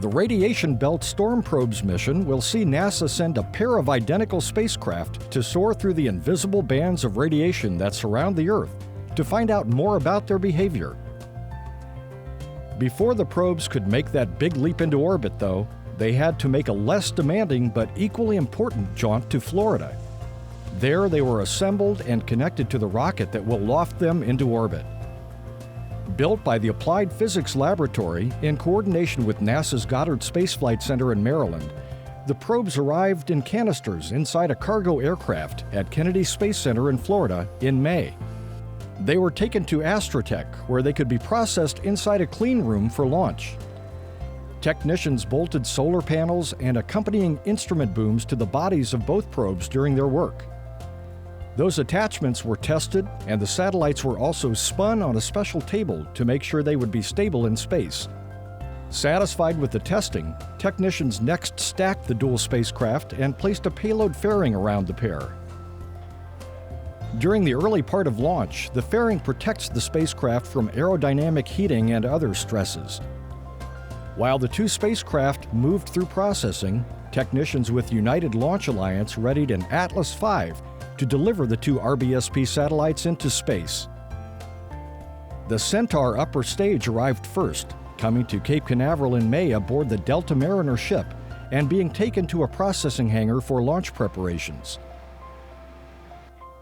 The Radiation Belt Storm Probes mission will see NASA send a pair of identical spacecraft to soar through the invisible bands of radiation that surround the Earth to find out more about their behavior. Before the probes could make that big leap into orbit, though, they had to make a less demanding but equally important jaunt to Florida. There they were assembled and connected to the rocket that will loft them into orbit. Built by the Applied Physics Laboratory in coordination with NASA's Goddard Space Flight Center in Maryland, the probes arrived in canisters inside a cargo aircraft at Kennedy Space Center in Florida in May. They were taken to Astrotech, where they could be processed inside a clean room for launch. Technicians bolted solar panels and accompanying instrument booms to the bodies of both probes during their work. Those attachments were tested, and the satellites were also spun on a special table to make sure they would be stable in space. Satisfied with the testing, technicians next stacked the dual spacecraft and placed a payload fairing around the pair. During the early part of launch, the fairing protects the spacecraft from aerodynamic heating and other stresses. While the two spacecraft moved through processing, technicians with United Launch Alliance readied an Atlas V to deliver the two RBSP satellites into space. The Centaur upper stage arrived first, coming to Cape Canaveral in May aboard the Delta Mariner ship and being taken to a processing hangar for launch preparations.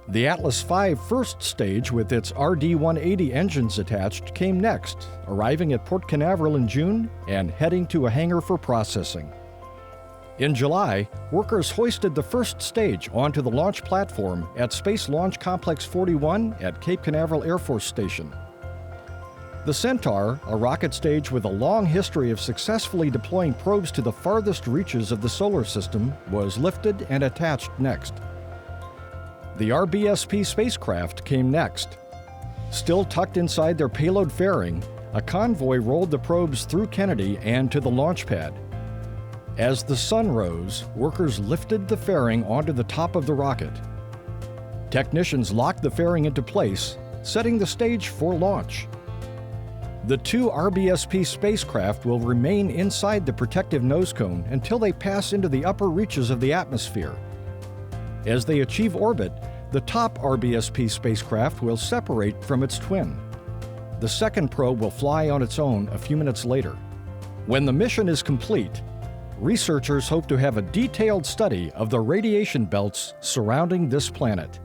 The Atlas V first stage with its RD-180 engines attached came next, arriving at Port Canaveral in June and heading to a hangar for processing. In July, workers hoisted the first stage onto the launch platform at Space Launch Complex 41 at Cape Canaveral Air Force Station. The Centaur, a rocket stage with a long history of successfully deploying probes to the farthest reaches of the solar system, was lifted and attached next. The RBSP spacecraft came next. Still tucked inside their payload fairing, a convoy rolled the probes through Kennedy and to the launch pad. As the sun rose, workers lifted the fairing onto the top of the rocket. Technicians locked the fairing into place, setting the stage for launch. The two RBSP spacecraft will remain inside the protective nose cone until they pass into the upper reaches of the atmosphere. As they achieve orbit, the top RBSP spacecraft will separate from its twin. The second probe will fly on its own a few minutes later. When the mission is complete, researchers hope to have a detailed study of the radiation belts surrounding this planet.